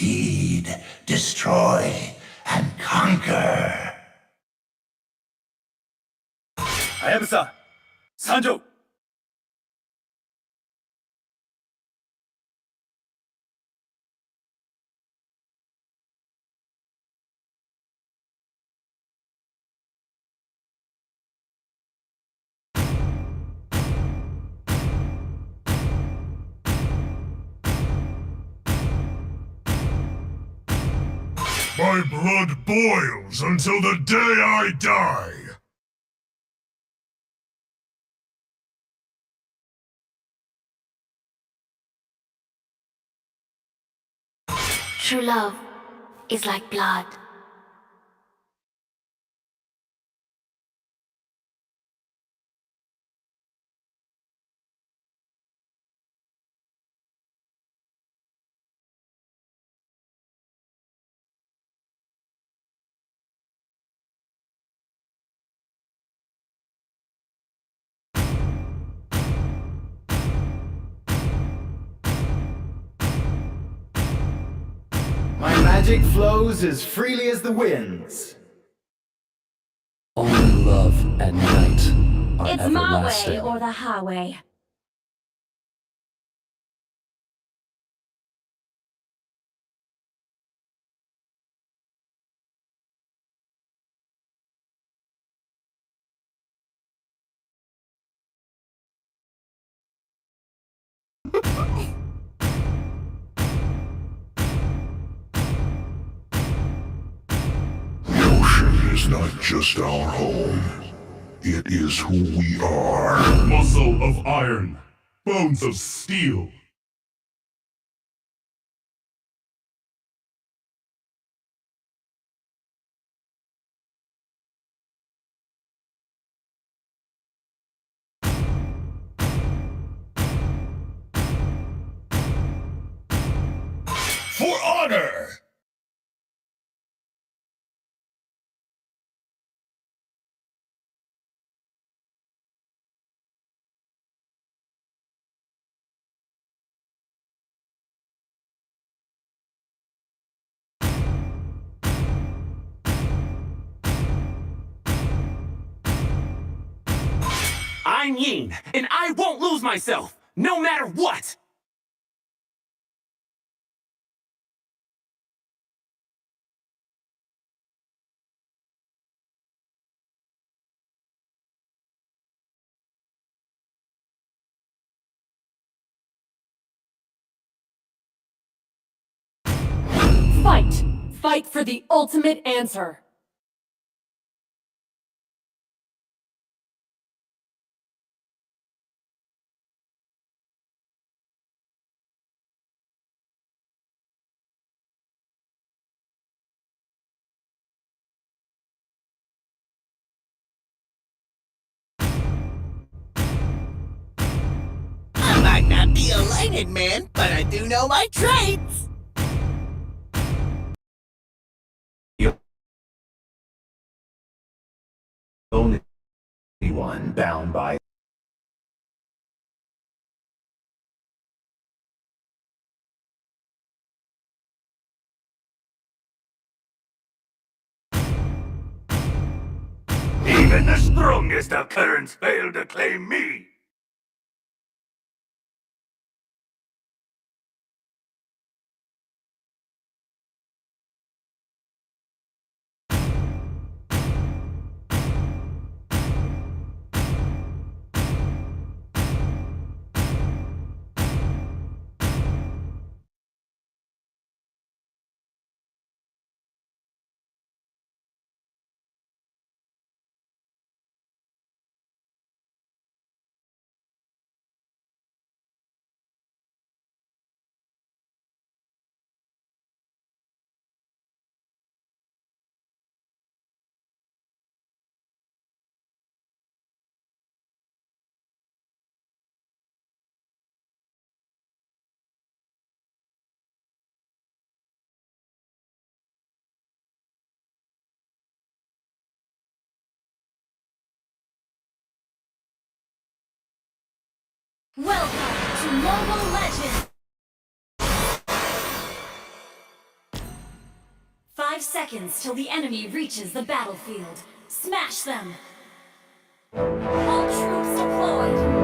feed, destroy, and conquer. 하야부사 산조. My blood boils until the day I die! True love is like blood. My magic flows as freely as the winds. Only love and night are It's my everlasting. way or the highway. The ocean is not just our home. It is who we are. Muscle of iron, bones of steel. For honor! I'm Yin, and I won't lose myself, no matter what! Fight! Fight for the ultimate answer! I might not be a lighted man, but I do know my traits! Only one bound by Even the strongest of currents fail to claim me. Welcome to Mobile Legends! 5 seconds till the enemy reaches the battlefield. Smash them! All troops deployed!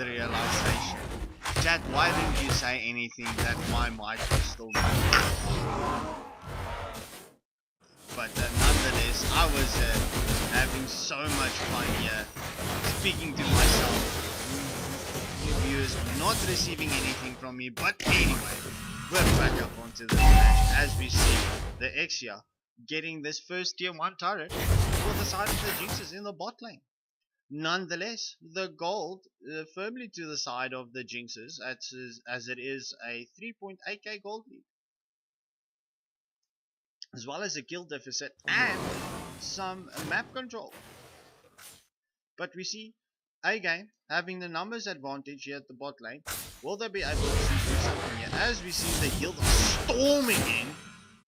the realization. Chat, why didn't you say anything that my mic was still moving? But nonetheless, I was having so much fun here, speaking to myself. You viewers not receiving anything from me, but anyway, we're back up onto the match as we see the Exia getting this first tier 1 turret for the side of the Jinxers in the bot lane. Nonetheless, the gold firmly to the side of the Jinxers as it is a 3.8k gold lead, as well as a kill deficit and some map control. But we see A-Game having the numbers advantage here at the bot lane. Will they be able to do something here? As we see the heal storming in,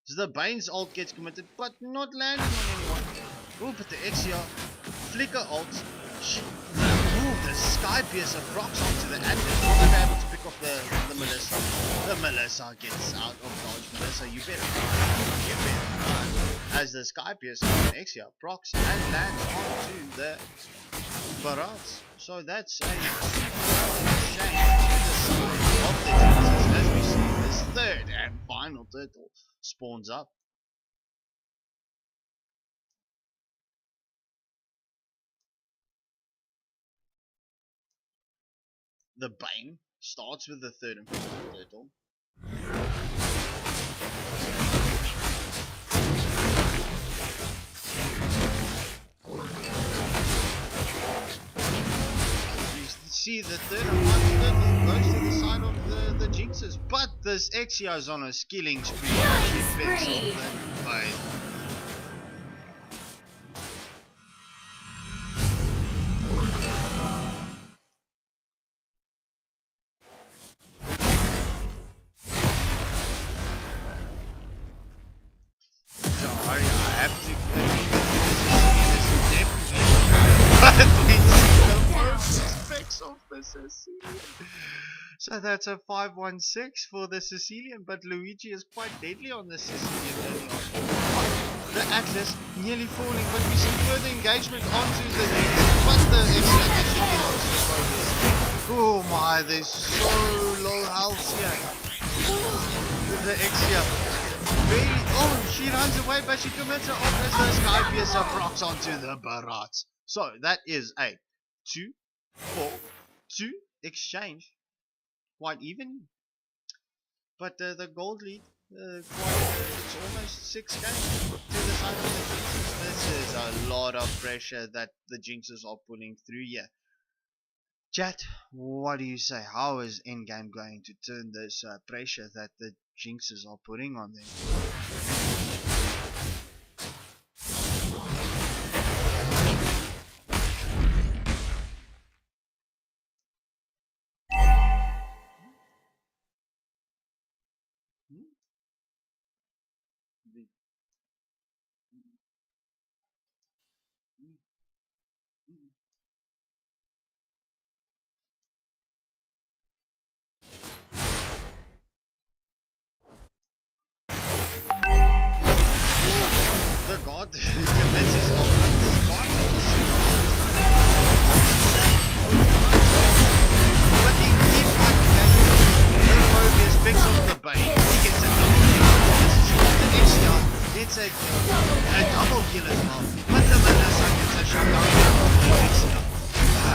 so the Bane's ult gets committed but not landing on anyone. Oh, but the Exia flicker ult. The Sky Piercer rocks onto the Atlas. Will they be able to pick off the Melissa? The Melissa gets out of dodge. Melissa, you better run. You better run. As the Sky Piercer and Exia procs and lands onto the Barats. So that's a shame of the Jinxers as we see this third and final turtle spawns up. The Bane starts with the third and final turtle. You see the third and final turtle goes to the side of the Jinxers, but this Exia is on a skilling spree. She picks off the Bane. Of the Sicilian. So that's a 5-1-6 for the Sicilian, but Luigi is quite deadly on the Sicilian early on. The Atlas nearly falling, but we see further engagement onto the Jinx, but the Exia actually gets onto the focus. Oh my, they're so low health here. The Exia really, oh, she runs away, but she commits her off as the Sky Piercer procs onto the Barats. So that is a 2-4-2 exchange, quite even, but the gold lead, it's almost 6k to the side of the Jinxers. This is a lot of pressure that the Jinxers are pulling through here. Chat, what do you say? How is Endgame going to turn this pressure that the Jinxers are putting on them? The god commits his own but he keeps the Mobius picks up the Bane. He gets a double kill. The Exia gets a double kill as well. But the Melissa gets a shutdown from the Exia.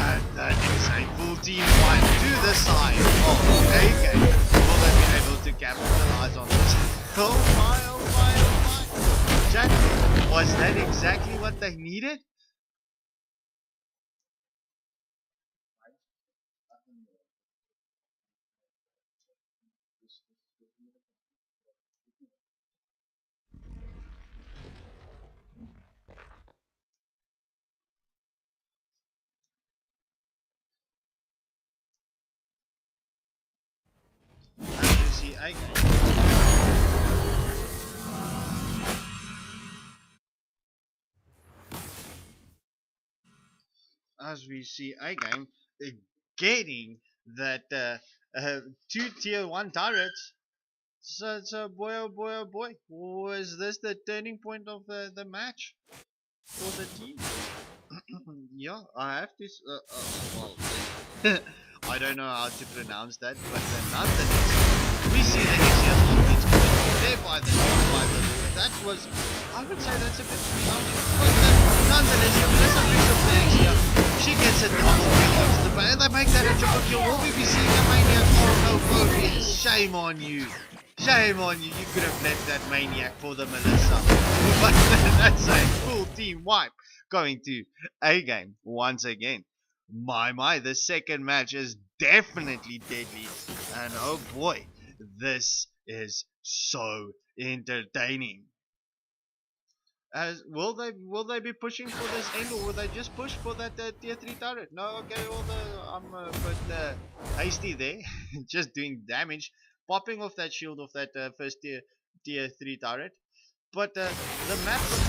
And that is a full team fight to the side of A-Game. Will they be able to capitalize on this? Oh my, oh my, oh my. Chat, was that exactly what they needed? As you see, A-Game getting that 2 tier 1 turrets. So boy oh boy oh boy, was this the turning point of the match for the team? Yeah, I have to well, I don't know how to pronounce that, but nonetheless, we see the Exia gets committed there by the Lord. That was, I would say that's a bit presumptuous, but nonetheless, the Melissa picks up the Exia. She gets a double kill onto the play, and they make that a triple kill. Will we be seeing a Maniac? Oh no, Phobius, shame on you. Shame on you, you could have left that Maniac for the Melissa. But that's a full team wipe going to A game once again. My, the second match is definitely deadly. And oh boy, this is so entertaining. As will they be pushing for this end, or will they just push for that tier 3 turret? No, okay, I'm a bit hasty there, just doing damage, popping off that shield of that first tier 3 turret. But the map looks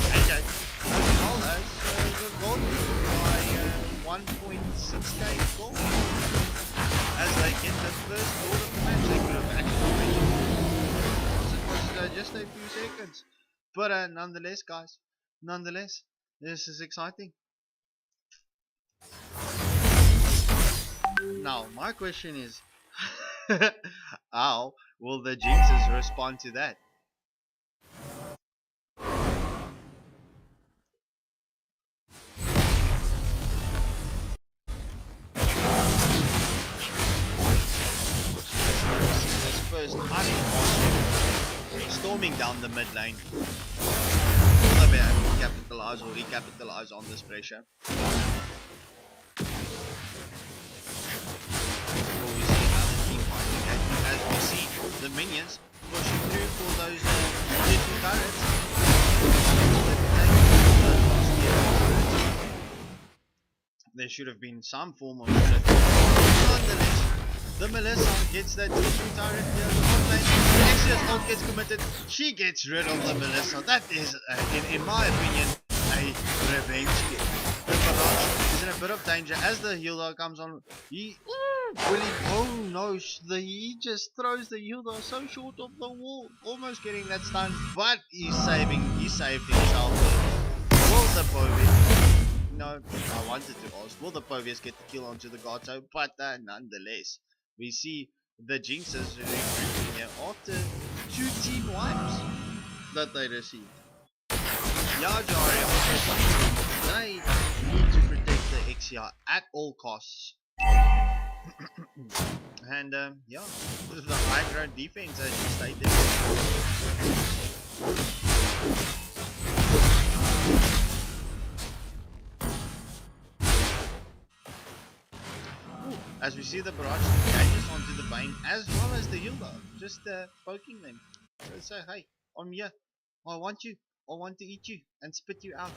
okay, as well as the gold by 1.6k gold. As they get the first goal of the match, they could have actually made it. It was just a few seconds. But nonetheless, guys, this is exciting. Now, my question is, how will the Jinxers respond to that? This first storming down the mid lane. Will they be able to capitalize or recapitalize on this pressure? Will we see another team fighting as we see the minions pushing through for those tier 2 turrets? There should have been some form of split. Nonetheless, the Melissa gets that tier 2 turret here. The Axios ult gets committed. She gets rid of the Melissa. That is, in my opinion, a revenge kill. The Barrage is in a bit of danger as the healer comes on. Oh no, he just throws the healer so short of the wall, almost getting that stun, but he saved himself. Will the Povius? No, I wanted to ask, will the Povius get the kill onto the Gato? But nonetheless, we see the Jinxers regrouping here after 2 team wipes that they received. Yajari also, they need to protect the Exia at all costs. And yeah, the high ground defense as you stated. As we see the barrage engages onto the Bane as well as the healer, just poking them. So say, hey, I'm here. I want you. I want to eat you and spit you out.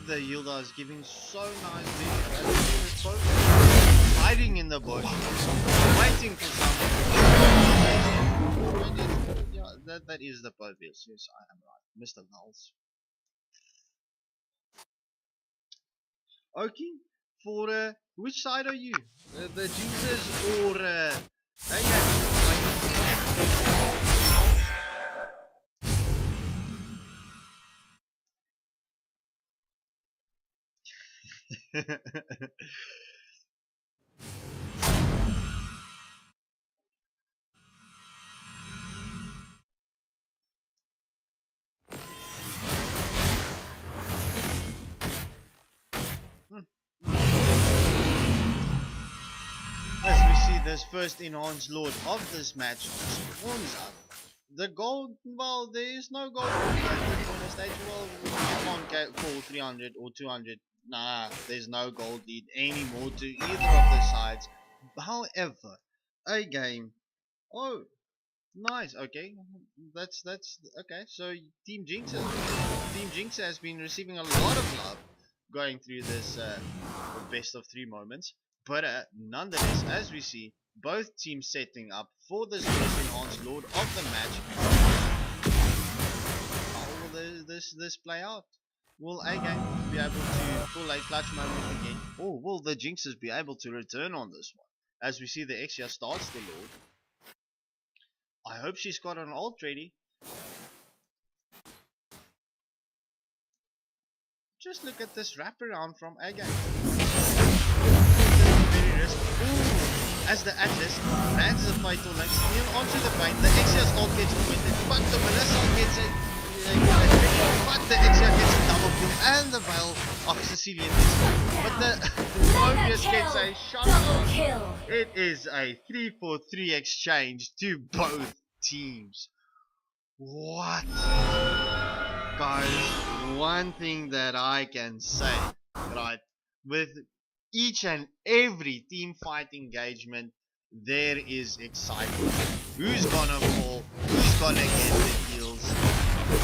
The healer is giving so nice vision as we see this focus hiding in the bush, waiting for something. Yeah, that is the Povius. Yes, I am right, Mr. Nulls. Okay, for which side are you? The Jinxers or As we see this first enhanced lord of this match warms up. The gold, well, there is no gold on the stage. Well, you can't call 300 or 200. Nah, there's no gold lead anymore to either of the sides. However, a game. Oh, nice. Okay, that's okay. So Team Jinxer has been receiving a lot of love going through this best of 3 moments. But nonetheless, as we see, both teams setting up for this first enhanced lord of the match. How will this play out? Will A game be able to pull a clutch moment again, or will the Jinxers be able to return on this one? As we see the Exia starts the lord. I hope she's got an ult ready. Just look at this wraparound from A game. Ooh, as the Atlas lands the Fatal Link, steal onto the Bane, the Exia's ult gets committed, but the Melissa gets a but the Exia gets a double kill, and the Veil of Sicilian gets killed. But the Mobius gets a shot. Double kill. It is a 3-for-3 exchange to both teams. What? Guys, one thing that I can say, right, with each and every team fight engagement, there is excitement. Who's gonna fall? Who's gonna get the kills?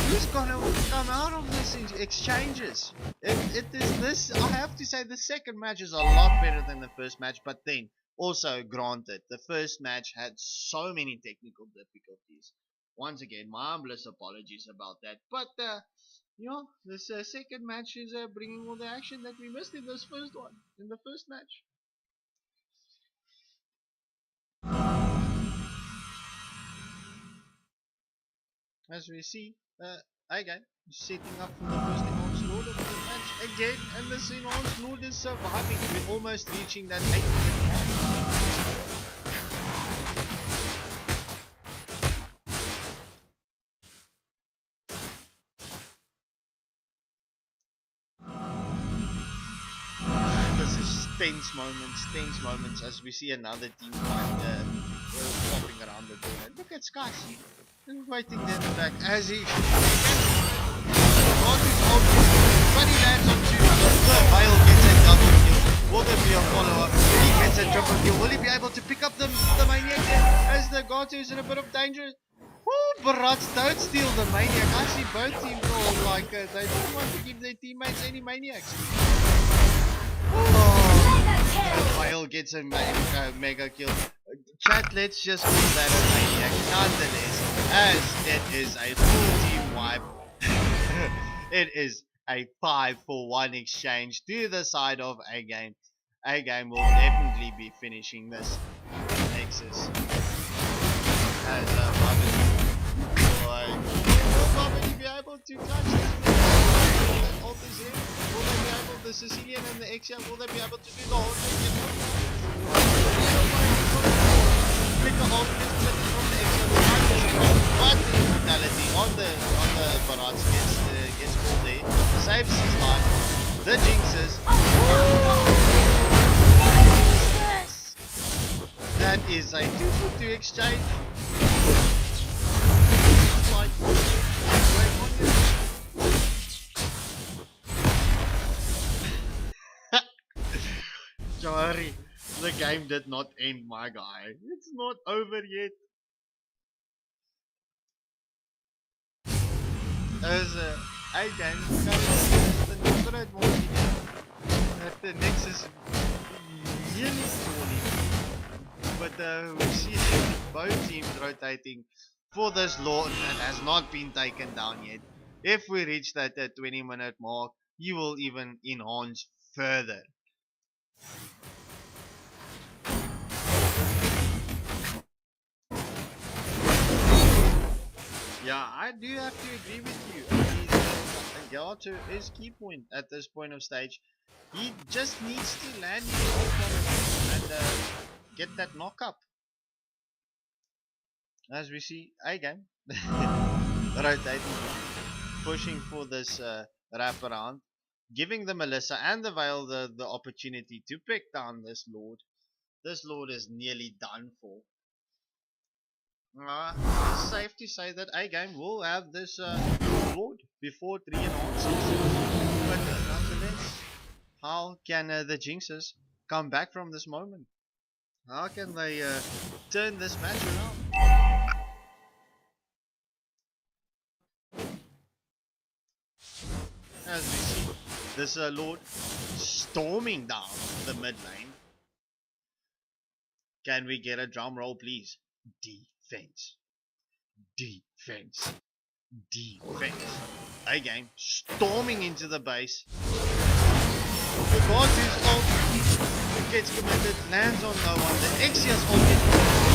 Who's gonna come out of this exchanges? It is this. I have to say, the second match is a lot better than the first match, but then also granted, the first match had so many technical difficulties. Once again, my humblest apologies about that. But this second match is bringing all the action that we missed in this first one, in the first match. As we see, again, setting up for the first enhanced lord of the match again, and this enhanced lord is surviving. We're almost reaching that 8-minute mark. This is tense moments as we see another team fight popping around the corner. Look at Sky, waiting there in the back as he but he lands on two. The Veil gets a double kill. Will there be a follow-up? He gets a triple kill. Will he be able to pick up the Maniac as the Gato is in a bit of danger? Oh, Barats don't steal the Maniac. I see both teams all like they don't want to give their teammates any Maniacs. Veil gets a mega kill. Chat, let's just call that a Maniac nonetheless, as it is a full team wipe. It is a 5-for-1 exchange to the side of A-Game. A-Game will definitely be finishing this Nexus. As will Bobby be able to touch this? Ult is in. Will they be able, the Sicilian and the Exia, will they be able to do the whole thing? Flicker ult gets committed from the Exia. But the immortality on the Barats gets pulled there. Saves his life. The Jinxers. That is a 2-for-2 exchange. Like, sorry, the game did not end, my guy. It's not over yet. As A-Game the number advantage at the Nexus nearly falling. But we see both teams rotating for this Lord that has not been taken down yet. If we reach that 20-minute mark, he will even enhance further. Yeah, I do have to agree with you. Gato is key point at this point of stage. He just needs to land his ult and get that knock up. As we see, A-Game rotating, pushing for this wraparound, giving the Melissa and the Veil the opportunity to pick down this Lord. This Lord is nearly done for. It's safe to say that A-Game will have this Lord before 3 enhancers. But nonetheless, how can the Jinxers come back from this moment? How can they turn this match around? As we see, this Lord storming down the mid lane. Can we get a drum roll, please? Defense. Defense. Defense. A-Game storming into the base. The Gazu's ult gets committed, lands on no one. The Exia's ult gets committed.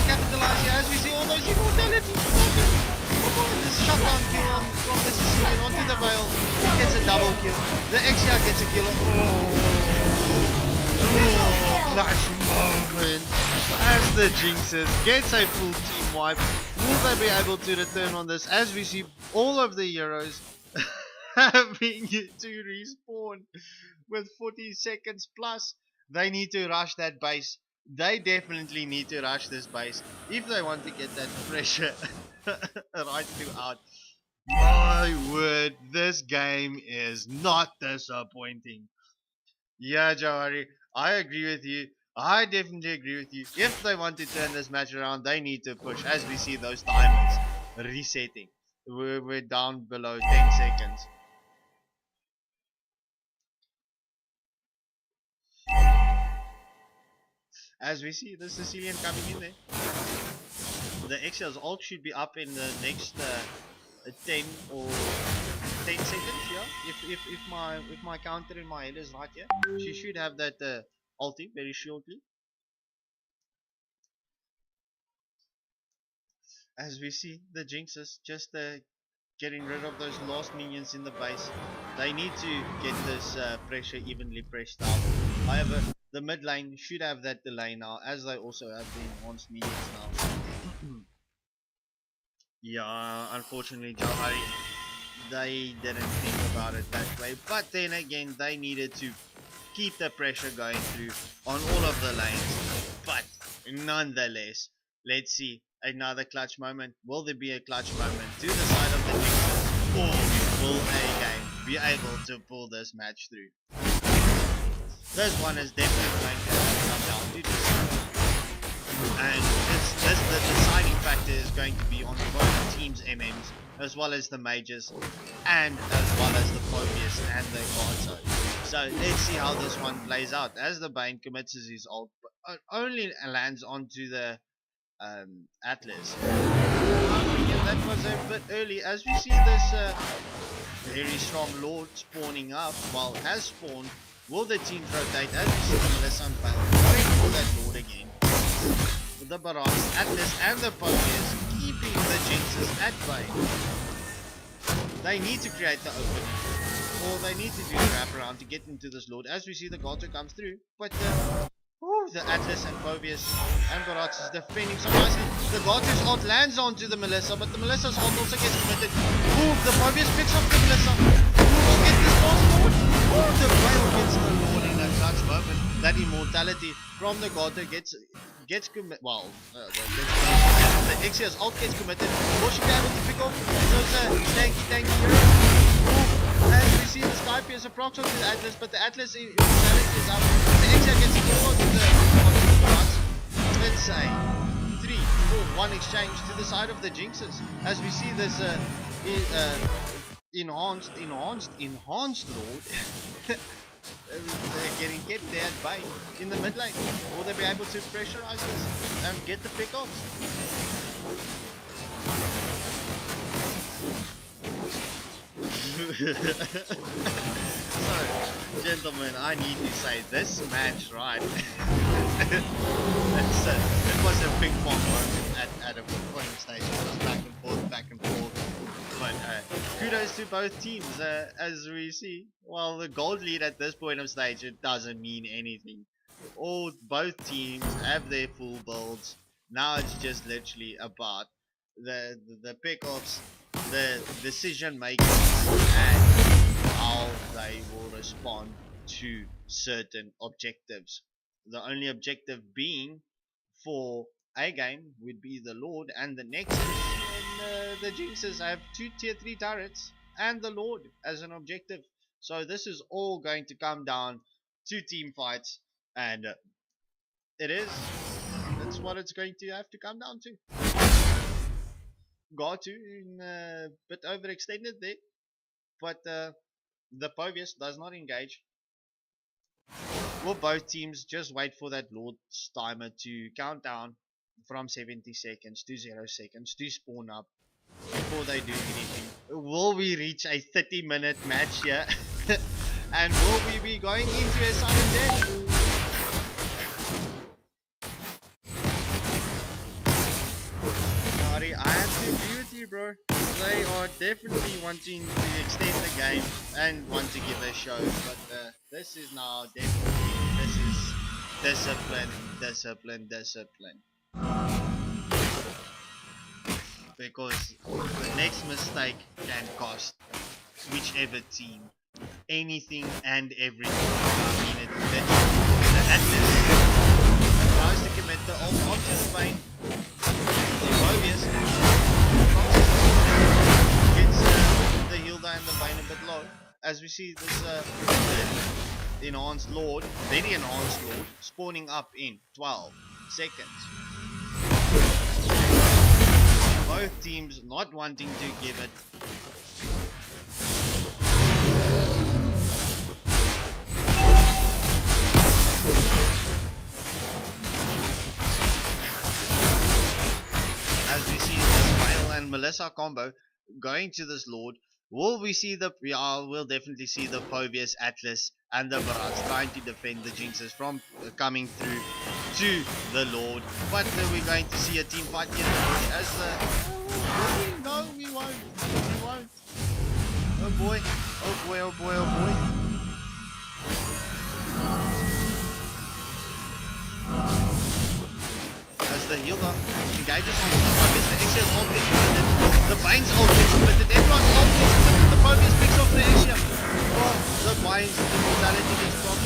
Capitalize here as we see all those immortalities. This shutdown kill from the Sicilian onto the Veil. He gets a double kill. The Exia gets a kill. clutch moment as the Jinxers gets a full team wipe. Will they be able to return on this as we see all of the heroes having to respawn with 40 seconds plus? They need to rush that base. They definitely need to rush this base if they want to get that pressure right throughout. My word, this game is not disappointing. Yeah, Jawari, I agree with you. I definitely agree with you. If they want to turn this match around, they need to push. As we see those timers resetting. We're down below 10 seconds. As we see the Sicilian coming in there. The Excel's ult should be up in the next 10 or 10 seconds, yeah. If my counter in my head is right here, she should have that ulti very shortly. As we see the Jinxes just getting rid of those last minions in the base. They need to get this pressure evenly pressed out. However, the mid lane should have that delay now, as they also have the enhanced minions now. Yeah, unfortunately, Jauhari, they didn't think about it that way. But then again, they needed to keep the pressure going through on all of the lanes. But nonetheless, let's see another clutch moment. Will there be a clutch moment to the side of the Jinxers, or will A game be able to pull this match through? This one is definitely going to come down to this. And the deciding factor is going to be on both teams' MMs, as well as the mages, and as well as the Phobius and the Gato. So let's see how this one plays out. As the Bane commits his ult, but only lands onto the Atlas. That was a bit early. As we see this very strong Lord spawning up, well, has spawned. Will the teams rotate? As we see the Sun wait for that Lord again. The Barats, Atlas, and the Phobius keeping the Jinxes at bay. They need to create the opening, or they need to do the wraparound to get into this Lord. As we see the Gato comes through, but the Atlas and Phobius and Barats is defending so nicely. The Gato's ult lands onto the Melissa, but the Melissa's ult also gets committed. The Phobius picks up the Melissa. Will get this last Lord? The Whale gets the Lord in a clutch moment. That immortality from the Gato gets committed. Well, the Ixia's ult gets committed. Will she be able to pick off those tanky heroes? As we see the Skype is a proxy to the Atlas, but the Atlas immortality is up. The Ixia gets killed onto the Barats. Let's say 3-4-1 exchange to the side of the Jinxes. As we see this enhanced Lord. They're getting hit there at bay in the mid lane. Will they be able to pressurize this and get the pickoffs? So, gentlemen, I need to say this match, right? It was a big bomb moment at a point stage. It was back and forth. But kudos to both teams. As we see, well, the gold lead at this point of stage, it doesn't mean anything. Both teams have their full builds. Now it's just literally about the pickoffs, the decision making, and how they will respond to certain objectives. The only objective being for A game would be the Lord, and the next is the Jinxes have 2 tier 3 turrets and the Lord as an objective. So this is all going to come down to team fights, and that's what it's going to have to come down to. Got in a bit overextended there, but the Phobius does not engage. Will both teams just wait for that Lord's timer to count down from 70 seconds to 0 seconds to spawn up before they do anything? Will we reach a 30-minute match here? And will we be going into a sudden death? I have to agree with you, bro. They are definitely wanting to extend the game and want to give a show, but this is Discipline, discipline, discipline. Because the next mistake can cost whichever team anything and everything. I mean, it literally, the Atlas tries to commit the ult onto the Vayne. The Mobius gets the Hilda and the Vayne a bit low. As we see this enhanced Lord, very enhanced Lord, spawning up in 12 seconds. Both teams not wanting to give it. As we see this Vale and Melissa combo going to this Lord, will we see the, we'll definitely see the Povius, Atlas and the Barats trying to defend the Jinxers from coming through to the Lord. But we're going to see a team fight here as the... No, we won't. We won't. Oh boy. Oh boy, oh boy, oh boy. As the healer engages on the Povius, the Axia's ult gets committed, the Vayne's ult gets committed, everyone's ult gets committed, the Povius picks off the Axia. Oh, the Vayne's mortality gets dropped.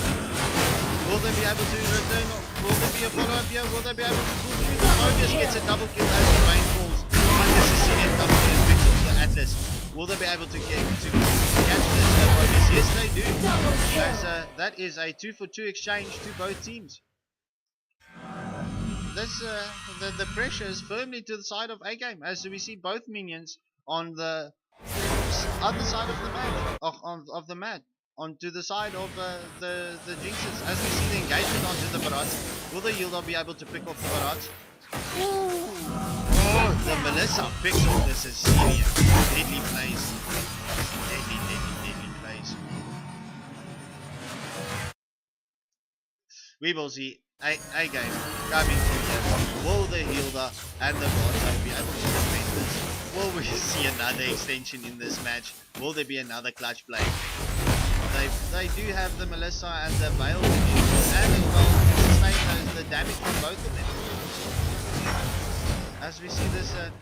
Will they be able to return? Will there be a follow-up here? Will they be able to pull through? The Povius gets a double kill as the Vayne falls. Unnecessary double kill picks off the Atlas. Will they be able to catch this Povius? Yes, they do. As, that is a 2-for-2 exchange to both teams. This, the pressure is firmly to the side of A-Game, as we see both minions on the other side of the match, of the mat, onto the side of the Jinxers. As we see the engagement onto the Barats, will the Hilda be able to pick off the Barats? Oh, the Melissa picks off the Sicilian. Deadly plays. Deadly plays. We will see A-Game coming from here. Will the Hilda and the Barats be able to defend this? Will we see another extension in this match? Will there be another clutch play? They do have the Melissa and the Veil and as well sustain the damage from both of them. As we see this Hilda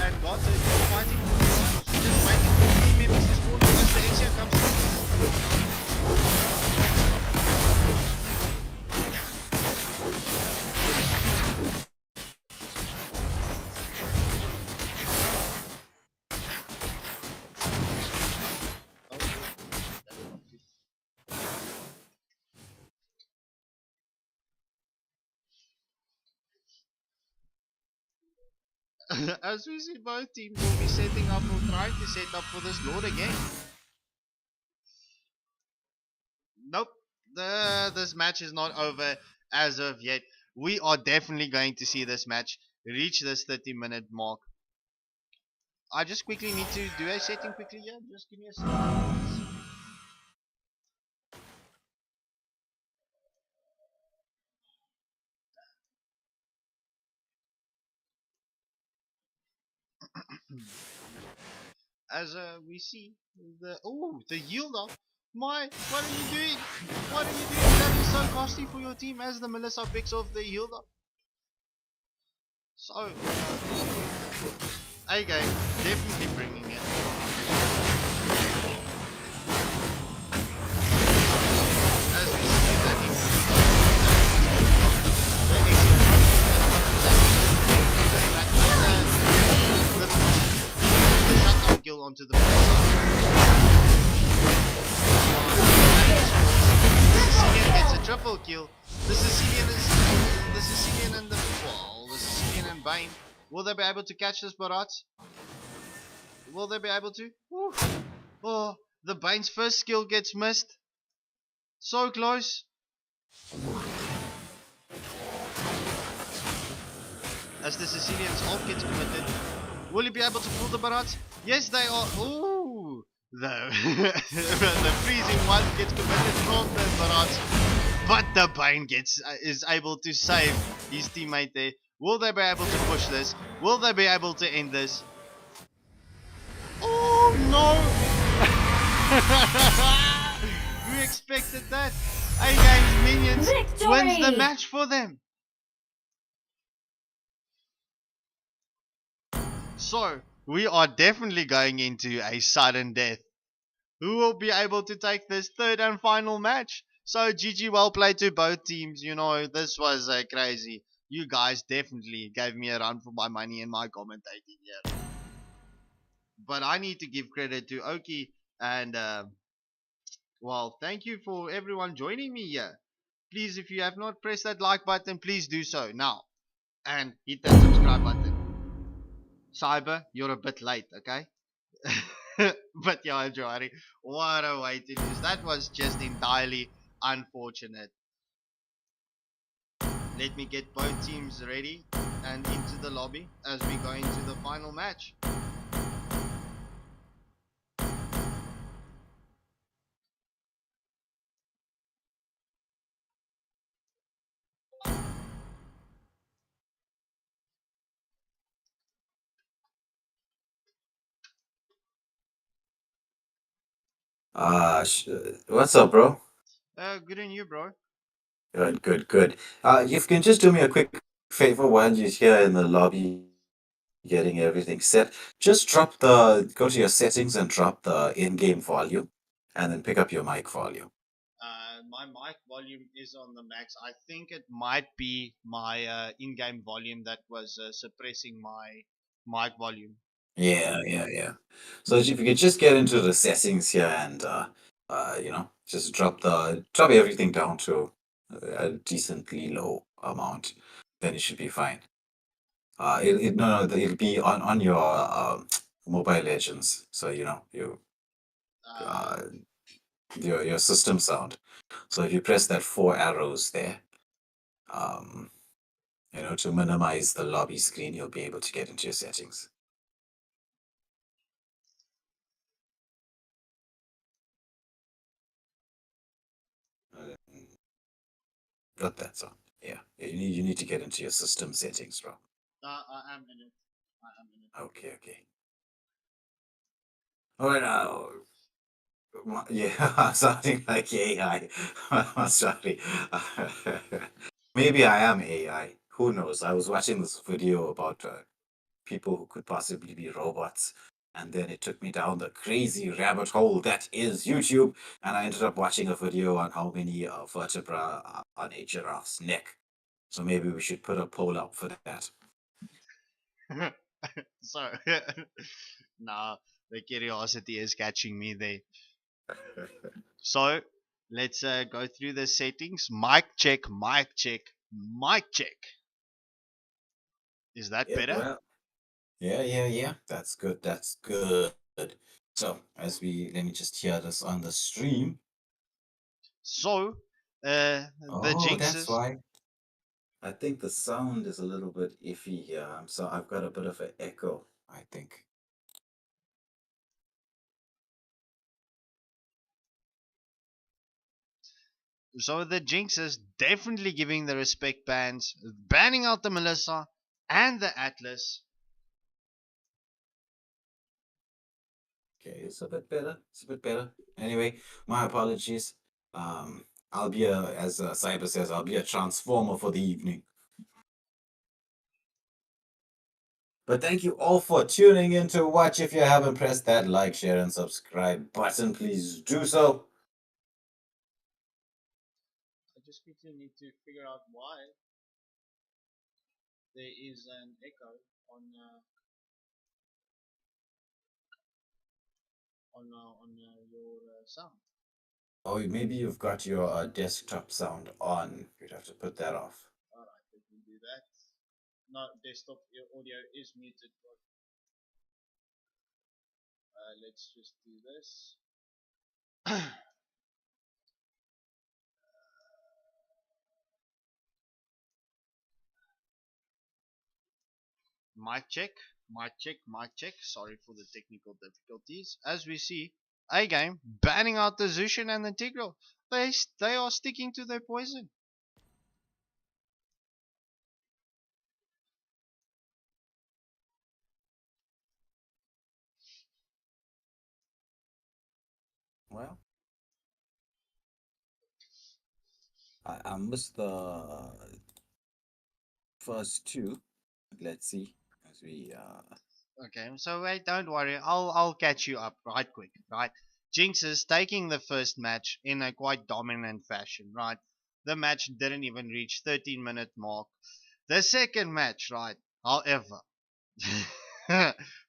and Goto fighting, just waiting for the team members to spawn as the Axia comes through. As we see both teams will be setting up or trying to set up for this Lord again. Nope, this match is not over as of yet. We are definitely going to see this match reach this 30-minute mark. I just quickly need to do a setting quickly here. Just give me a second. As we see the Hilda. What are you doing? What are you doing? That is so costly for your team as the Melissa picks off the Hilda. So A-Game definitely bringing it. As we see that the shutdown kill onto the Sicilian gets a triple kill. The Sicilian and the Sicilian and Vayne. Will they be able to catch this Barats? Will they be able to? Woo. Oh, the Vayne's first skill gets missed. So close. As the Sicilian's ult gets committed. Will he be able to pull the Barats? Yes, they are. Ooh. The freezing one gets committed from the Barats, but the Vayne is able to save his teammate there. Will they be able to push this? Will they be able to end this? Oh no! You expected that? A-Game's minions wins the Victory! match for them. So, we are definitely going into a sudden death. Who will be able to take this third and final match? So, GG, well played to both teams. You know, this was crazy. You guys definitely gave me a run for my money in my commentating here. But I need to give credit to Oki and, well, thank you for everyone joining me here. Please, if you have not pressed that like button, please do so now. And hit that subscribe button. Cyber, you're a bit late, okay? But yeah, Johari, what a way to lose. That was just entirely unfortunate. Let me get both teams ready and into the lobby as we go into the final match. What's up, bro? Good on you, bro. Good, good, good. You can just do me a quick favor while you're here in the lobby getting everything set. Just go to your settings and drop the in-game volume, and then pick up your mic volume. My mic volume is on the max. I think it might be my in-game volume that was suppressing my mic volume. Yeah, yeah, yeah. So if you could just get into the settings here and just drop everything down to a decently low amount, then it should be fine. No, it'll be on your Mobile Legends. So Uh, uh, your system sound. So if you press that four arrows there, um, to minimize the lobby screen, you'll be able to get into your settings. Uh, Got that sound? Yeah. You need to get into your system settings, bro. I am in it. I am in it. Okay, okay. All right, yeah, I'm sounding like AI. I'm sorry. Maybe I am AI. Who knows? I was watching this video about people who could possibly be robots, and then it took me down the crazy rabbit hole that is YouTube, and I ended up watching a video on how many vertebrae are on a giraffe's neck. So maybe we should put a poll up for that. So, nah, the curiosity is catching me there. So, let's go through the settings. Mic check, mic check, mic check. Is that Yeah, better? well, yeah. That's good. That's good. So, let me just hear this on the stream. So, the Oh, that's Jinxes. why. I think the sound is a little bit iffy here. I've got a bit of an echo, I think. So the Jinxes definitely giving the respect bans, banning out the Melissa and the Atlas. Okay, it's a bit better. It's a bit better. Anyway, my apologies. I'll be as Cyber says, I'll be a transformer for the evening. But thank you all for tuning in to watch. If you haven't pressed that like, share, and subscribe button, please do so. I just quickly need to figure out why there is an echo on your sound. Oh, maybe you've got your desktop sound on. You'd have to put that off. Alright, we can do that. No, desktop audio is muted. But, let's just do this. Mic check, mic check, mic check. Sorry for the technical difficulties. As we see, A game banning out the Zushin and the Tigreal. They are sticking to their poison. Well, I missed the first two. Let's see as we Okay, so wait, don't worry. I'll catch you up right quick, right? Jinx is taking the first match in a quite dominant fashion, right? The match didn't even reach 13-minute mark. The second match, right? However,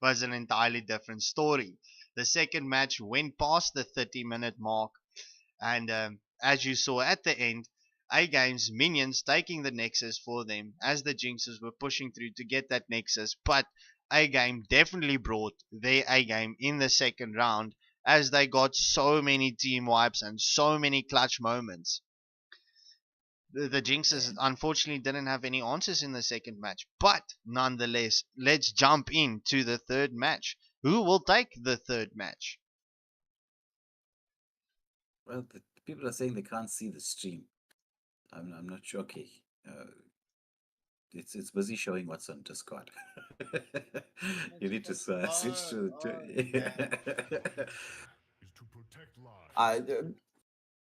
was an entirely different story. The second match went past the 30-minute mark, and as you saw at the end, A Game's minions taking the Nexus for them as the Jinxers were pushing through to get that Nexus. But A Game definitely brought their A Game in the second round as they got so many team wipes and so many clutch moments. The Jinxers unfortunately didn't have any answers in the second match. But nonetheless, let's jump into the third match. Who will take the third match? well, the people are saying they can't see the stream. I'm not sure. Okay, it's busy showing what's on Discord. You need to switch to. I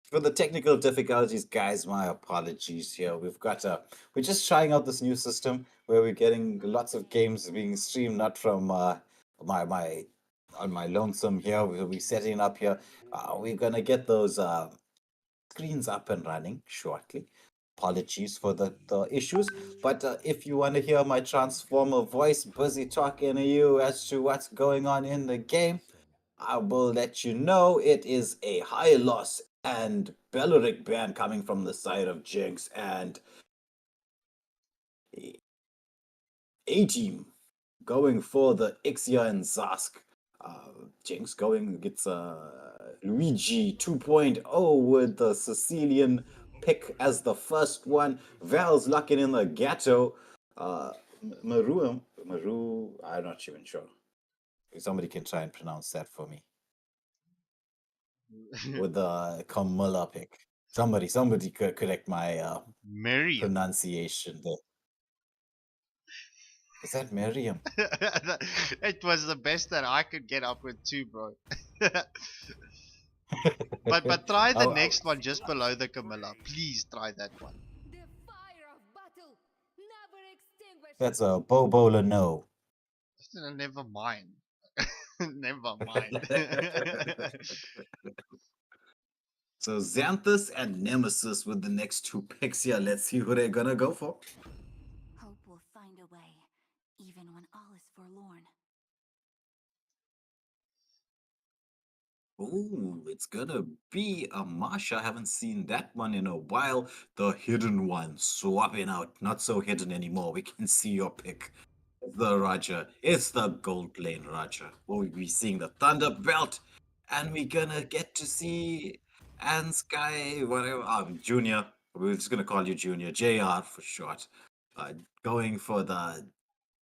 for the technical difficulties, guys, my apologies here. We're just trying out this new system where we're getting lots of games being streamed, not from my on my lonesome here. We'll be setting up here. We're gonna get those screens up and running shortly. Apologies for the issues, but if you want to hear my transformer voice busy talking to you as to what's going on in the game, I will let you know it is a high loss and Belleric ban coming from the side of Jinx and A team going for the Ixia and Zask. Jinx gets Luigi 2.0 with the Sicilian pick as the first one. Val's locking in the Gatto. Maru, I'm not even sure. If somebody can try and pronounce that for me. With the Camilla pick. Somebody could correct my Miriam. pronunciation there. Is that Miriam? It was the best that I could get up with too, bro. but try the next one just below the Camilla. Please try that one. The fire of battle never extinguished. That's a Bobola no. Never mind. Never mind. So Xanthus and Nemesis with the next two picks here. Let's see who they're gonna go for. Hope will find a way, even when all is forlorn. Ooh, it's gonna be a Marsha. I haven't seen that one in a while. The hidden one swapping out. Not so hidden anymore. We can see your pick. The Roger. It's the gold lane Roger. We'll be seeing the Thunder Belt. And we're gonna get to see Sky, whatever, Junior. We're just gonna call you Junior. JR for short. Going for the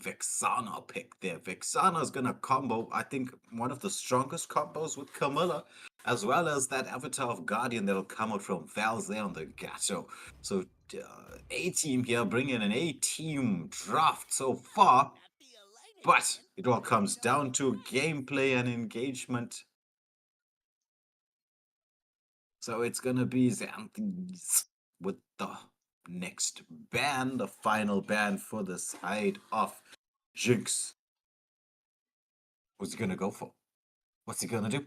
Vexana pick there. Vexana's gonna combo, I think, one of the strongest combos with Camilla, as well as that Avatar of Guardian that'll come out from Val's there on the Gato. So, A-team here bringing an A-team draft so far, but it all comes down to gameplay and engagement. So it's gonna be Xanthus with the next ban, the final ban for the side of Jinx. What's he gonna go for? What's he gonna do?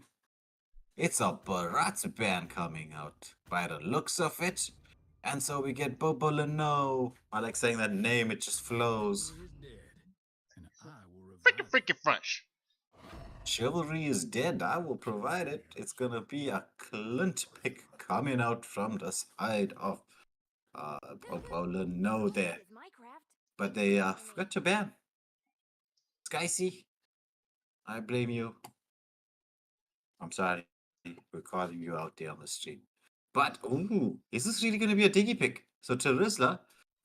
It's a Barat ban coming out by the looks of it. And so we get Bobolino. I like saying that name, it just flows. Freaky fresh. Chivalry is dead. I will provide it. It's gonna be a Clint pick coming out from the side of Bobolino there. But they forgot to ban. Skycy, I blame you. I'm sorry. We're calling you out there on the stream. But, ooh, is this really going to be a Diggy pick? So, Terizla,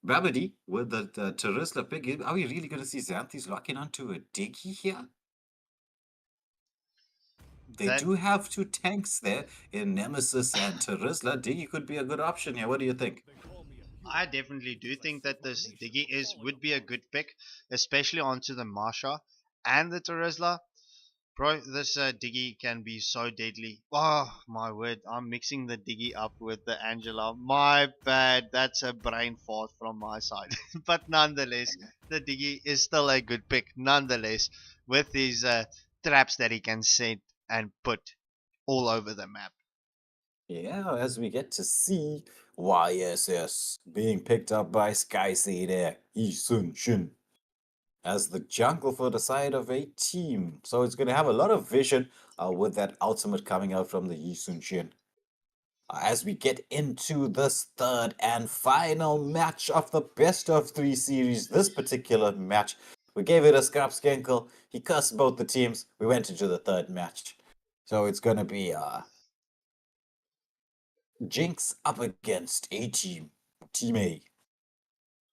Babidi with the Terizla pick. Are we really going to see Xanthus locking onto a Diggy here? They do have two tanks there in Nemesis and Terizla. Diggy could be a good option here. What do you think? I definitely do think that this Diggy would be a good pick, especially onto the Marsha and the Terizla. Bro, this Diggy can be so deadly. Oh my word, I'm mixing the Diggy up with the Angela. My bad, that's a brain fart from my side. But nonetheless, the Diggy is still a good pick. Nonetheless, with his traps that he can set and put all over the map. Yeah, as we get to see YSS being picked up by Skyseed Air, Yi Sun Shin, as the jungle for the side of a team. So it's going to have a lot of vision with that ultimate coming out from the Yi Sun Shin. As we get into this third and final match of the best of 3 series, this particular match, we gave it a Scarp Skenkle. He cursed both the teams. We went into the third match. So it's going to be Jinx up against A team, Team A,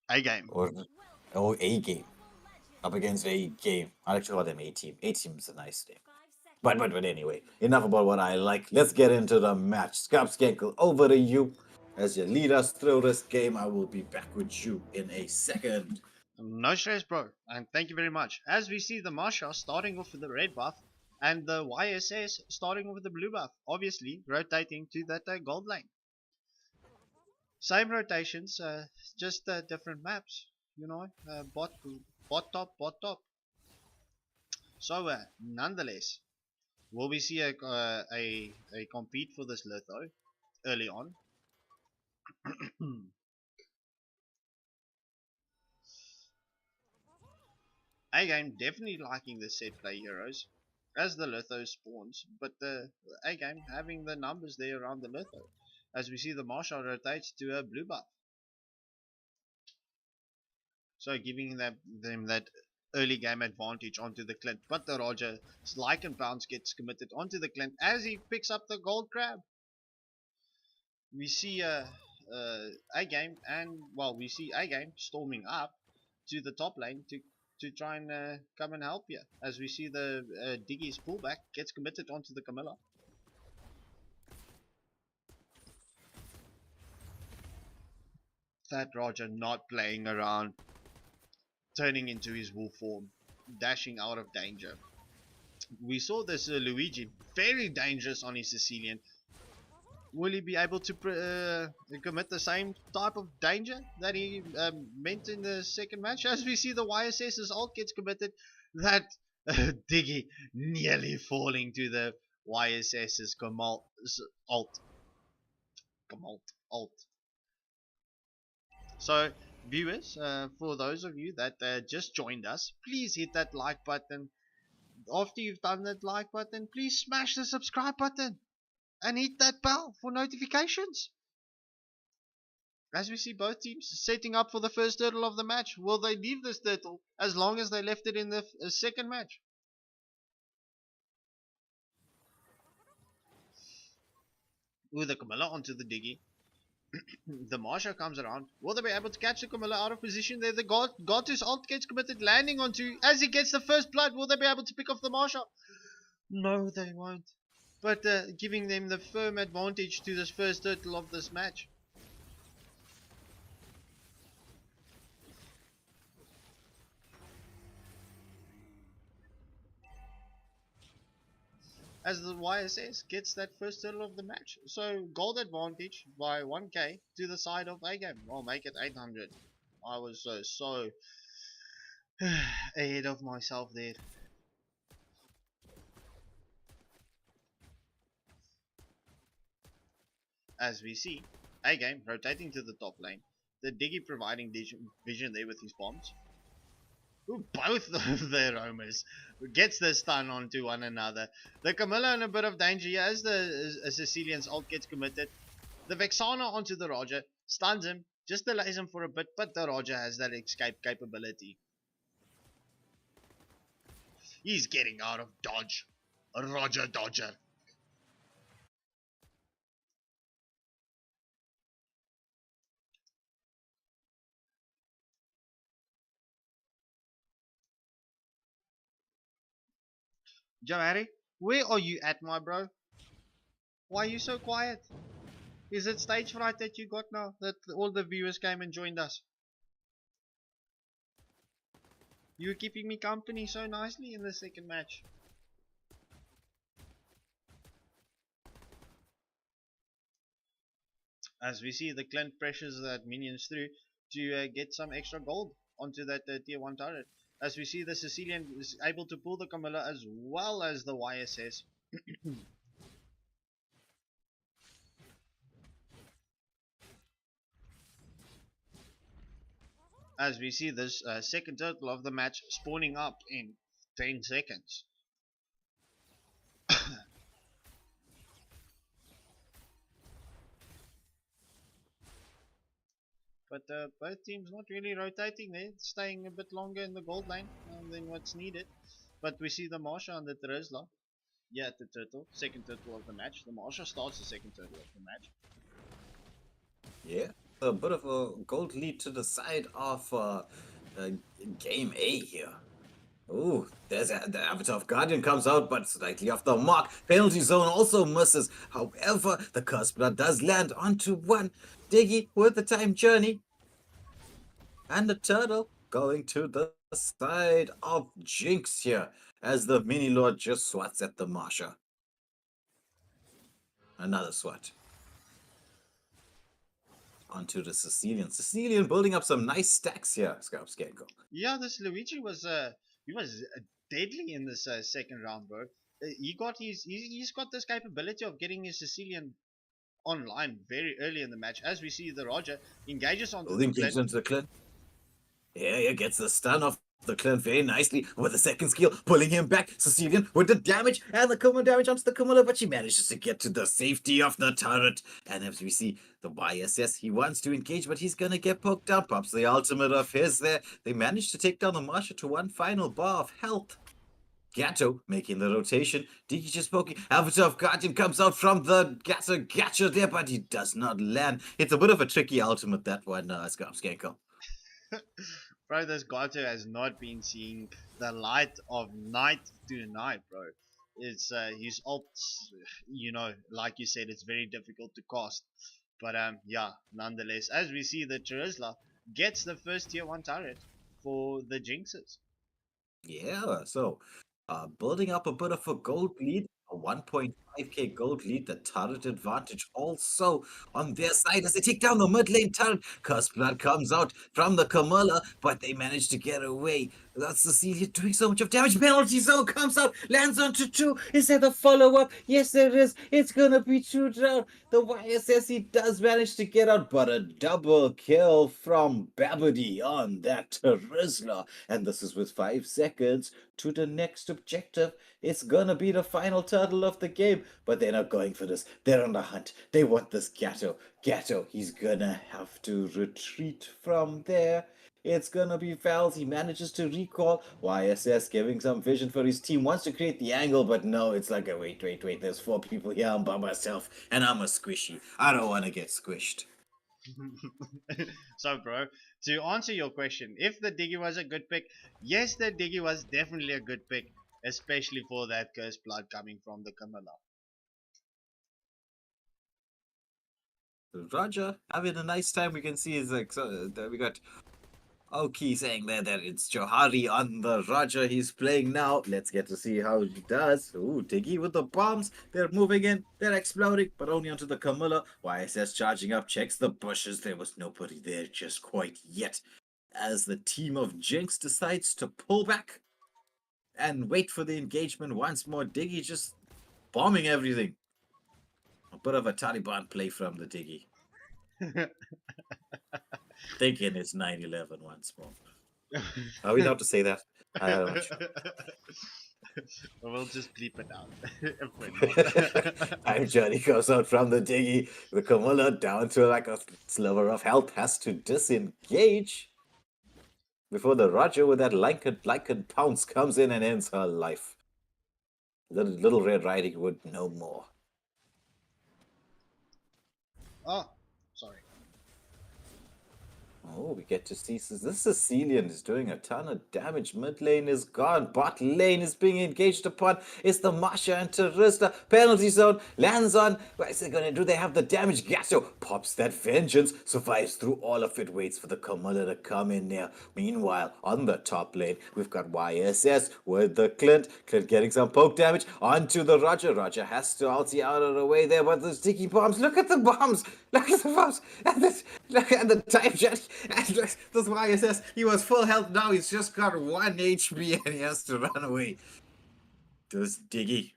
A game. or A game, up against A game. I like to call them A team. A team is a nice name. But anyway, enough about what I like. Let's get into the match. Scarp Skenkle, over to you. As you lead us through this game, I will be back with you in a second. No stress, bro. And thank you very much. As we see the Marsha starting off with the red buff and the YSS starting off with the blue buff. Obviously, rotating to that gold lane. Same rotations, just different maps. You know, bot top, bot top. So, nonetheless, will we see a compete for this litho early on? A-game definitely liking the set play heroes as the litho spawns, but the A-game having the numbers there around the litho. As we see the Marshal rotates to a blue buff. So giving them that early game advantage onto the Clint. But the Roger's Lycan Bounce gets committed onto the Clint as he picks up the gold crab. We see A-game and, well, we see A-game storming up to the top lane to try and come and help you. As we see the Diggy's pullback gets committed onto the Camilla. That Roger not playing around, turning into his wolf form, dashing out of danger. We saw this Luigi very dangerous on his Sicilian. Will he be able to commit the same type of danger that he meant in the second match? As we see the YSS's ult gets committed, that Diggy nearly falling to the YSS's ult. So, viewers, for those of you that just joined us, please hit that like button. After you've done that like button, please smash the subscribe button and hit that bell for notifications. As we see both teams setting up for the first turtle of the match. Will they leave this turtle as long as they left it in the second match? With the Camilla onto the Diggy. The Marsha comes around. Will they be able to catch the Camilla out of position there? The Gotus ult gets committed, landing onto, as he gets the first blood. Will they be able to pick off the Marsha? No, they won't. But giving them the firm advantage to this first turtle of this match. As the YSS gets that first turtle of the match. So gold advantage by 1k to the side of A-game. I'll make it 800. I was so ahead of myself there. As we see, A-game rotating to the top lane. The Diggy providing vision there with his bombs. Ooh, both of their roamers gets the stun onto one another. The Camilla in a bit of danger here as the Sicilian's ult gets committed. The Vexana onto the Roger, stuns him, just delays him for a bit, but the Roger has that escape capability. He's getting out of dodge. A Roger Dodger. Joe, where are you at, my bro? Why are you so quiet? Is it stage fright that you got now? That all the viewers came and joined us? You were keeping me company so nicely in the second match. As we see, the Clint pressures that minions through to get some extra gold onto that tier 1 turret. As we see, the Sicilian is able to pull the Camilla as well as the YSS. As we see this second turtle of the match spawning up in 10 seconds. But both teams not really rotating there, staying a bit longer in the gold lane than what's needed. But we see the Marsha on the Terizla. Yeah, the turtle, second turtle of the match. The Marsha starts the second turtle of the match. Yeah, a bit of a gold lead to the side of game A here. Ooh, there's the Avatar of Guardian comes out, but slightly off the mark. Penalty zone also misses. However, the Cursed Blood does land onto one. Diggy with the time journey. And the turtle going to the side of Jinx here, as the Mini Lord just swats at the Marsha. Another swat. Onto the Sicilian. Sicilian building up some nice stacks here, Skanko. Yeah, this Luigi was deadly in this second round, bro. He's got this capability of getting his Sicilian online very early in the match. As we see, the Roger engages onto the Clint. Into the Clint. Yeah, gets the stun off the Clint very nicely with the second skill, pulling him back. Sicilian with the damage and the Kuma damage onto the Kumula, but she manages to get to the safety of the turret. And as we see, the YSS, he wants to engage, but he's gonna get poked out. Pops the ultimate of his there. They managed to take down the Marsha to one final bar of health. Gatto making the rotation. Diggy just poking. Avatar of Guardian comes out from the Gatto there, but he does not land. It's a bit of a tricky ultimate, that one, Skanko. Bro, this Gato has not been seeing the light of night to night, bro. It's his ults, you know, like you said, it's very difficult to cast. But yeah, nonetheless, as we see, the Terizla gets the first tier 1 turret for the Jinxers. Yeah, so building up a bit of a gold lead, a 1.5k gold lead, the turret advantage also on their side as they take down the mid lane turret. Cursed Blood comes out from the Camilla, but they manage to get away. That's Cecilia doing so much of damage. Penalty zone comes out, lands onto 2. Is there the follow-up? Yes, there is. It's gonna be 2 down. The YSS does manage to get out, but a double kill from Babidi on that Terizla. And this is with 5 seconds to the next objective. It's gonna be the final turtle of the game, but they're not going for this. They're on the hunt. They want this Gatto. Gatto, he's gonna have to retreat from there. It's gonna be fouls. He manages to recall. YSS giving some vision for his team. Wants to create the angle, but no, it's like a wait. There's 4 people here. I'm by myself, and I'm a squishy. I don't want to get squished. So, bro, to answer your question, if the Diggy was a good pick, yes, the Diggy was definitely a good pick, especially for that Cursed Blood coming from the Camilla. Roger having a nice time. We can see is like we got Oki saying there that it's Johari on the Roger he's playing now. Let's get to see how he does. Ooh, Diggy with the bombs. They're moving in. They're exploding, but only onto the Camilla. YSS charging up, checks the bushes. There was nobody there just quite yet. As the team of Jinx decides to pull back and wait for the engagement once more. Diggy just bombing everything. A bit of a Taliban play from the Diggy. Thinking it's 9/11 once more. Are we allowed to say that? I'm not sure. We'll just bleep it out. Time journey goes out from the Diggy. The Camilla down to like a sliver of health has to disengage before the Roger with that Lycan pounce comes in and ends her life. Little Red Riding Hood no more. Oh, sorry. Oh, we get to see this Sicilian is doing a ton of damage. Mid lane is gone. Bot lane is being engaged upon. It's the Masha and Terista. Penalty zone lands on. What is it going to do? They have the damage. Gasso pops that vengeance. Survives through all of it. Waits for the Kamala to come in there. Meanwhile, on the top lane, we've got YSS with the Clint. Clint getting some poke damage onto the Roger. Roger has to ulti out of the way there, but the sticky bombs. Look at the bombs. Look at the bombs. Look at the time journey. And this YSS, he was full health. Now he's just got 1 HP and he has to run away. This Diggy.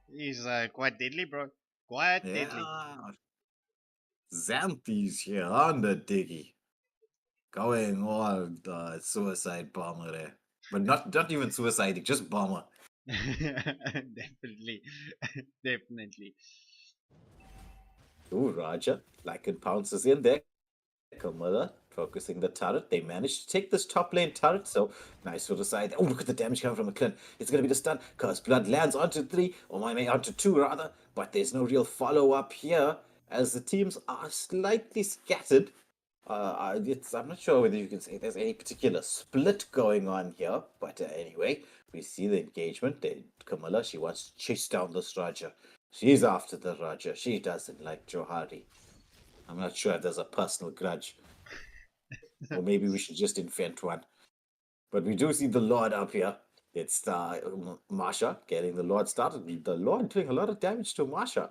He's quite deadly, bro. Quite deadly. Yeah. Xanthes here on the Diggy. Going all the suicide bomber there. But not even suicide, just bomber. Definitely. Definitely. Ooh, Roger. Lycan pounces in there. Kamala focusing the turret. They managed to take this top lane turret, so nice for the side. Oh, look at the damage coming from a Clint. It's going to be the stun. Curse Blood lands onto 3, or onto 2 rather, but there's no real follow-up here as the teams are slightly scattered. I'm not sure whether you can say there's any particular split going on here, but anyway, we see the engagement. Kamala, she wants to chase down this Roger. She's after the Roger. She doesn't like Johari. I'm not sure if there's a personal grudge. Or maybe we should just invent one. But we do see the Lord up here. It's Masha getting the Lord started. The Lord doing a lot of damage to Masha.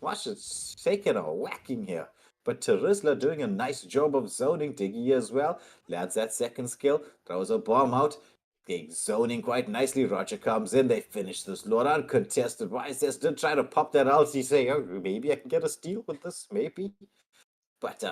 Masha's taking a whacking here. But Terizla doing a nice job of zoning Diggy as well. Lands that second skill. Throws a bomb out. They zoning quite nicely. Roger comes in. They finish this Lord uncontested. YSS did try to pop that ulti, saying, oh, maybe I can get a steal with this. Maybe. But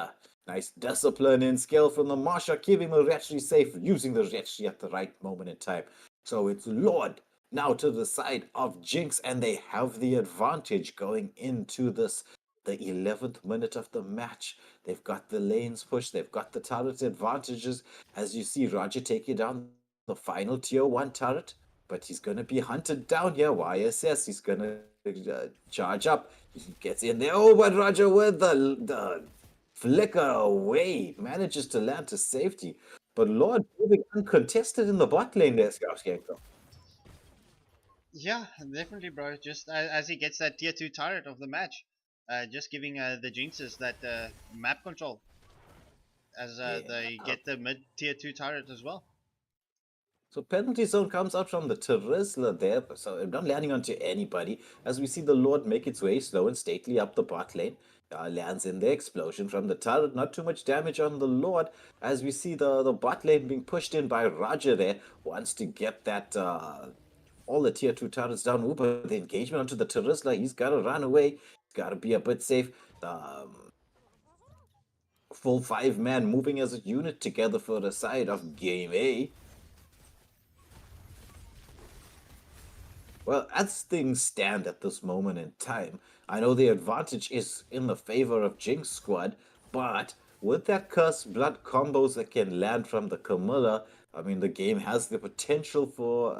nice discipline and skill from the Masha, keeping the Retri safe, using the Retri at the right moment in time. So it's Lord now to the side of Jinx, and they have the advantage going into this, the 11th minute of the match. They've got the lanes pushed, they've got the turret advantages. As you see, Roger taking down the final tier 1 turret, but he's going to be hunted down here. YSS, he's going to charge up. He gets in there. Oh, but Roger with the flicker away, manages to land to safety. But Lord moving uncontested in the bot lane there, Scout. Yeah, definitely, bro. Just as he gets that tier 2 turret of the match, just giving the Jinxers that map control as they get the mid tier 2 turret as well. So penalty zone comes out from the Terizla there, so not landing onto anybody. As we see the Lord make its way slow and stately up the bot lane. Lands in the explosion from the turret. Not too much damage on the Lord. As we see the bot lane being pushed in by Roger there. Wants to get that all the tier 2 turrets down. Ooh, but the engagement onto the Terizla, he's got to run away. He's got to be a bit safe. Full 5-man moving as a unit together for the side of Game A. Well, as things stand at this moment in time, I know the advantage is in the favor of Jinx squad, but with that Curse Blood combos that can land from the Camilla, I mean, the game has the potential for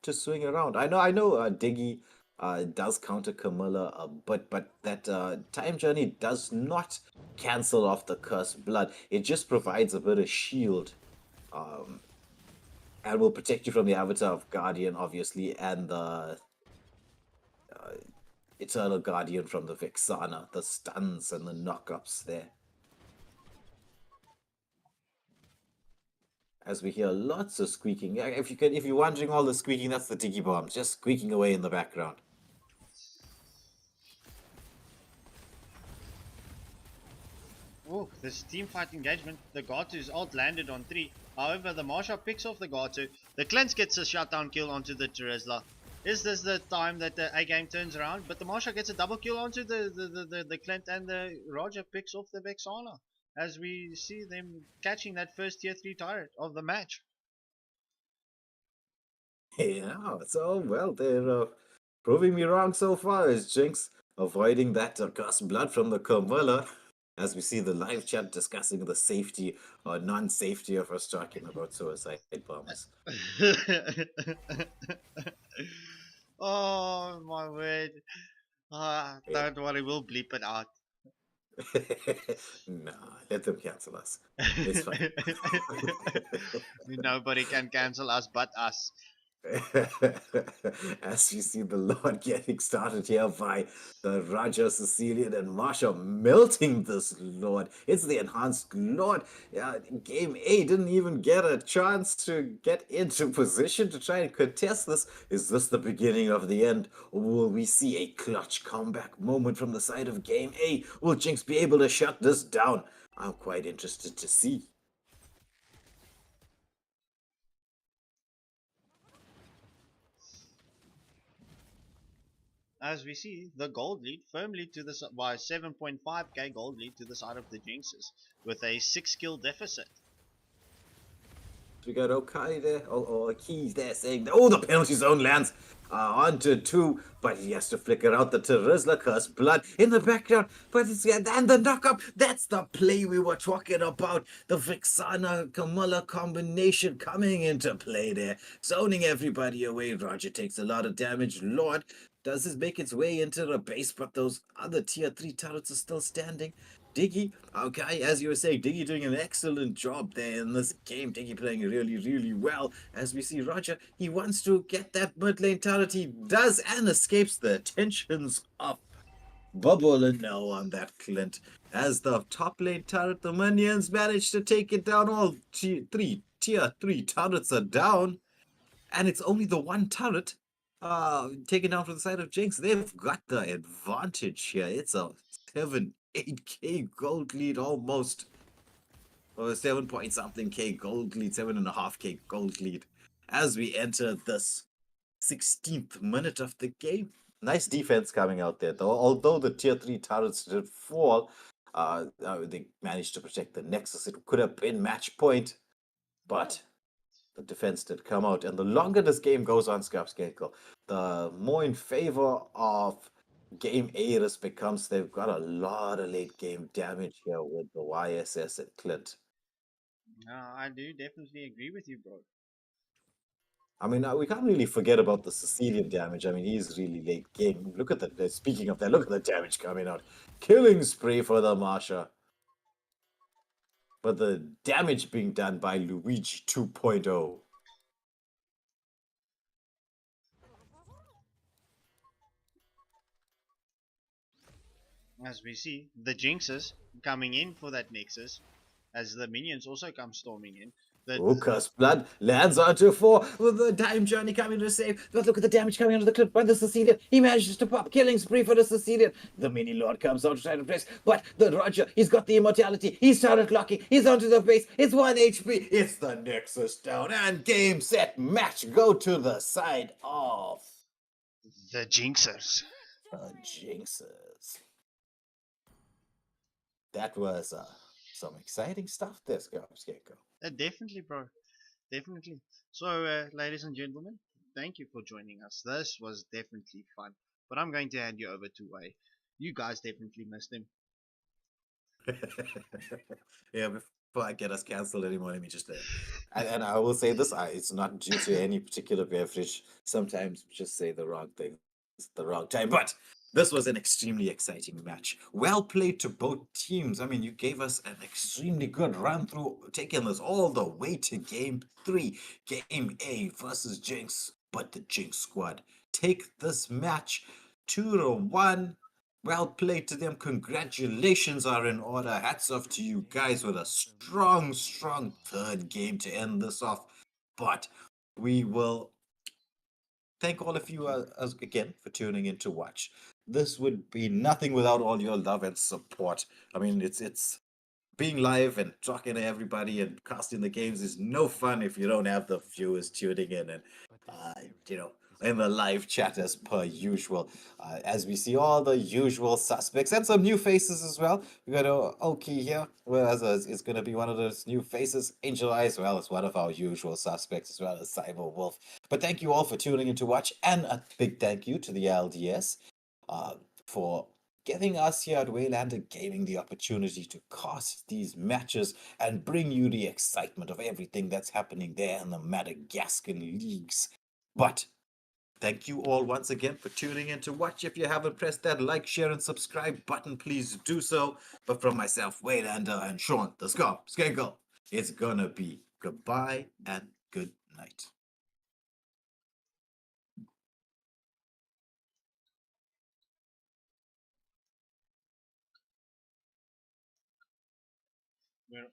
to swing around. I know Diggy does counter Camilla, but that time journey does not cancel off the Curse Blood. It just provides a bit of shield. And will protect you from the Avatar of Guardian, obviously, and the Eternal Guardian from the Vexana, the stuns and the knockups there. As we hear lots of squeaking. If you're wondering all the squeaking, that's the Diggy Bombs, just squeaking away in the background. Oh, this team fight engagement. The Gatu's ult landed on 3. However, the Marsha picks off the Gatu. The Clint gets a shutdown kill onto the Terizla. Is this the time that the A game turns around? But the Marsha gets a double kill onto the Clint, and the Roger picks off the Vexana. As we see them catching that first tier 3 turret of the match. Yeah, so, well, they're proving me wrong so far as Jinx avoiding that Curse Blood from the Camilla. As we see the live chat discussing the safety or non-safety of us talking about suicide bombers. Oh my word. Don't worry, we'll bleep it out. Nah, let them cancel us. It's fine. Nobody can cancel us but us. As you see the Lord getting started here by the Raja Sicilian and Marsha melting this Lord. It's the enhanced Lord. Yeah, game A didn't even get a chance to get into position to try and contest this. Is this the beginning of the end? Or will we see a clutch comeback moment from the side of game A? Will Jinx be able to shut this down? I'm quite interested to see. As we see, the gold lead firmly to the by 7.5k gold lead to the side of the Jinxes with a 6 skill deficit. We got Okay there, or Keys there saying, oh, the penalty zone lands onto 2, but he has to flicker out the Terizla curse blood in the background. But it's and the knockup, that's the play we were talking about. The Vixana Camilla combination coming into play there, zoning everybody away. Roger takes a lot of damage. Lord does this make its way into the base, but those other tier 3 turrets are still standing. Diggy, okay, as you were saying, Diggy doing an excellent job there in this game. Diggy playing really, really well. As we see Roger, he wants to get that mid lane turret. He does and escapes the attentions of Bubble and now on that Clint. As the top lane turret, the minions manage to take it down. All tier 3 turrets are down. And it's only the one turret taken down from the side of Jinx. They've got the advantage here. It's a 8k gold lead almost. Or 7 point something k gold lead, 7.5k gold lead. As we enter this 16th minute of the game. Nice defense coming out there, though. Although the tier 3 turrets did fall, they managed to protect the Nexus. It could have been match point, but the defense did come out. And the longer this game goes on, Scarpscankle, the more in favor of game A this becomes. They've got a lot of late game damage here with the YSS and Clint. I do definitely agree with you, bro. I mean, we can't really forget about the Sicilian damage. I mean, he's really late game. Look at the, speaking of that, look at the damage coming out. Killing spree for the Marsha. But the damage being done by Luigi 2.0. As we see, the Jinxes coming in for that Nexus, as the minions also come storming in. Curse blood lands onto 4 with the time journey coming to save. But look at the damage coming onto the clip by the Sicilian. He manages to pop killing spree for the Sicilian. The mini lord comes out to try to press, but the Roger, he's got the immortality. He started locking. He's onto the base. It's 1 HP. It's the Nexus down and game, set, match. Go to the side of the Jinxers. The Jinxers. That was some exciting stuff there, Scarpscankle. Definitely, bro. Definitely. So, ladies and gentlemen, thank you for joining us. This was definitely fun. But I'm going to hand you over to Way. You guys definitely missed him. Yeah, before I get us cancelled anymore, let me just and I will say this, it's not due to any particular beverage. Sometimes we just say the wrong thing at the wrong time. But this was an extremely exciting match. Well played to both teams. I mean, you gave us an extremely good run through, taking us all the way to game 3. Game A versus Jinx. But the Jinx squad take this match 2-1. Well played to them. Congratulations are in order. Hats off to you guys with a strong, strong third game to end this off. But we will thank all of you again for tuning in to watch. This would be nothing without all your love and support. I mean, it's being live and talking to everybody and casting the games is no fun if you don't have the viewers tuning in and in the live chat as per usual. As we see all the usual suspects and some new faces as well. We got Oki here, whereas it's going to be one of those new faces. Angel Eyes, well, it's one of our usual suspects as well as Cyber Wolf. But thank you all for tuning in to watch, and a big thank you to the LDS for giving us here at Waylander Gaming the opportunity to cast these matches and bring you the excitement of everything that's happening there in the Madagascan leagues. But Thank you all once again for tuning in to watch. If you haven't pressed that like, share, and subscribe button, please do so. But from myself, Wade, and Sean, the Skangle, it's gonna be goodbye and good night. We're